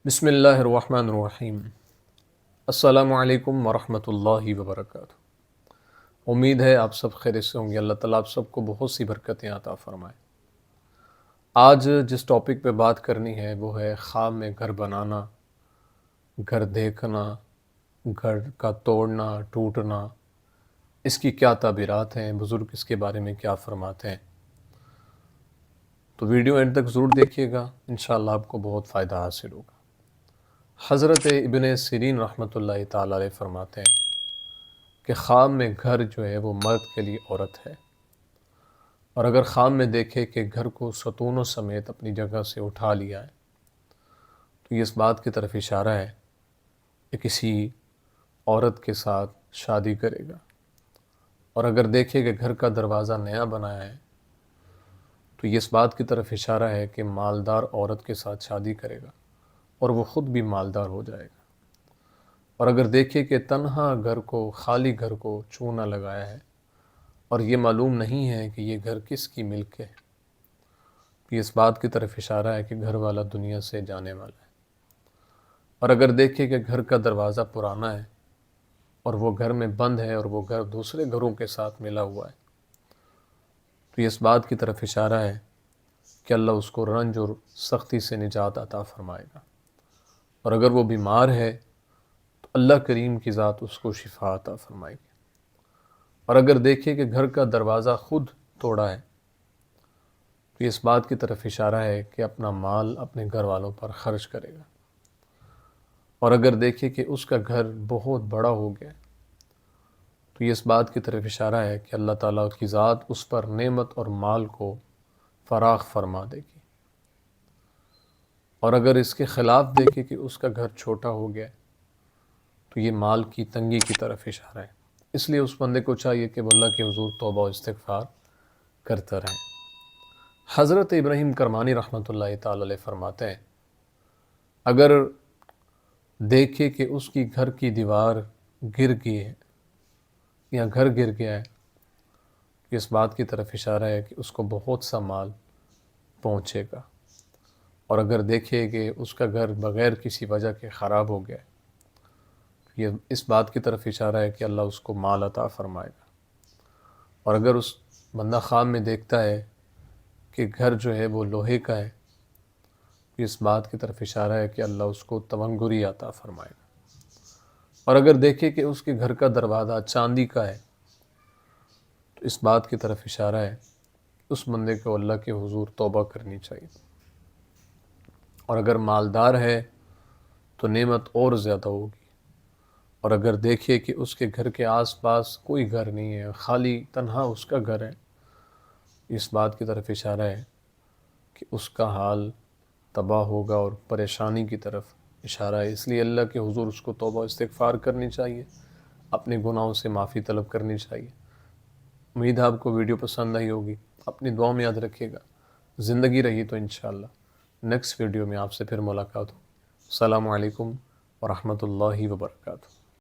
بسم اللہ الرحمن الرحیم۔ السلام علیکم ورحمۃ اللہ وبرکاتہ۔ امید ہے آپ سب خیر سے ہوں گے۔ اللہ تعالیٰ آپ سب کو بہت سی برکتیں عطا فرمائے۔ آج جس ٹاپک پہ بات کرنی ہے وہ ہے خواب میں گھر بنانا، گھر دیکھنا، گھر کا توڑنا ٹوٹنا، اس کی کیا تعبیرات ہیں، بزرگ اس کے بارے میں کیا فرماتے ہیں۔ تو ویڈیو اینڈ تک ضرور دیکھیے گا، انشاءاللہ آپ کو بہت فائدہ حاصل ہوگا۔ حضرت ابن سیرین رحمۃ اللہ تعالی علیہ فرماتے ہیں کہ خواب میں گھر جو ہے وہ مرد کے لیے عورت ہے، اور اگر خواب میں دیکھے کہ گھر کو ستونوں سمیت اپنی جگہ سے اٹھا لیا ہے تو یہ اس بات کی طرف اشارہ ہے کہ کسی عورت کے ساتھ شادی کرے گا، اور اگر دیکھے کہ گھر کا دروازہ نیا بنایا ہے تو یہ اس بات کی طرف اشارہ ہے کہ مالدار عورت کے ساتھ شادی کرے گا اور وہ خود بھی مالدار ہو جائے گا۔ اور اگر دیکھے کہ تنہا گھر کو، خالی گھر کو چونا لگایا ہے اور یہ معلوم نہیں ہے کہ یہ گھر کس کی ملک ہے، یہ اس بات کی طرف اشارہ ہے کہ گھر والا دنیا سے جانے والا ہے۔ اور اگر دیکھے کہ گھر کا دروازہ پرانا ہے اور وہ گھر میں بند ہے اور وہ گھر دوسرے گھروں کے ساتھ ملا ہوا ہے تو یہ اس بات کی طرف اشارہ ہے کہ اللہ اس کو رنج اور سختی سے نجات عطا فرمائے گا۔ اور اگر وہ بیمار ہے تو اللہ کریم کی ذات اس کو شفا عطا فرمائے گی۔ اور اگر دیکھے کہ گھر کا دروازہ خود توڑا ہے تو یہ اس بات کی طرف اشارہ ہے کہ اپنا مال اپنے گھر والوں پر خرچ کرے گا۔ اور اگر دیکھے کہ اس کا گھر بہت بڑا ہو گیا تو یہ اس بات کی طرف اشارہ ہے کہ اللہ تعالیٰ کی ذات اس پر نعمت اور مال کو فراخ فرما دے گی۔ اور اگر اس کے خلاف دیکھے کہ اس کا گھر چھوٹا ہو گیا تو یہ مال کی تنگی کی طرف اشارہ ہے۔ اس لیے اس بندے کو چاہیے کہ وہ اللہ کے حضور توبہ و استغفار کرتا رہے۔ حضرت ابراہیم کرمانی رحمۃ اللہ تعالی علیہ فرماتے ہیں اگر دیکھے کہ اس کی گھر کی دیوار گر گئی ہے یا گھر گر گیا ہے، اس بات کی طرف اشارہ ہے کہ اس کو بہت سا مال پہنچے گا۔ اور اگر دیکھے کہ اس کا گھر بغیر کسی وجہ کے خراب ہو گیا ہے، یہ اس بات کی طرف اشارہ ہے کہ اللہ اس کو مال عطا فرمائے گا۔ اور اگر اس بندہ خواب میں دیکھتا ہے کہ گھر جو ہے وہ لوہے کا ہے، اس بات کی طرف اشارہ ہے کہ اللہ اس کو تونگری عطا فرمائے گا۔ اور اگر دیکھے کہ اس کے گھر کا دروازہ چاندی کا ہے تو اس بات کی طرف اشارہ ہے اس بندے کو اللہ کے حضور توبہ کرنی چاہیے۔ اور اگر مالدار ہے تو نعمت اور زیادہ ہوگی۔ اور اگر دیکھے کہ اس کے گھر کے آس پاس کوئی گھر نہیں ہے، خالی تنہا اس کا گھر ہے، اس بات کی طرف اشارہ ہے کہ اس کا حال تباہ ہوگا اور پریشانی کی طرف اشارہ ہے۔ اس لیے اللہ کے حضور اس کو توبہ استغفار کرنی چاہیے، اپنے گناہوں سے معافی طلب کرنی چاہیے۔ امید ہے آپ کو ویڈیو پسند آئی ہوگی، اپنی دعا میں یاد رکھیے گا۔ زندگی رہی تو انشاءاللہ نیکسٹ ویڈیو میں آپ سے پھر ملاقات ہو۔ السلام علیکم ورحمۃ اللہ وبرکاتہ۔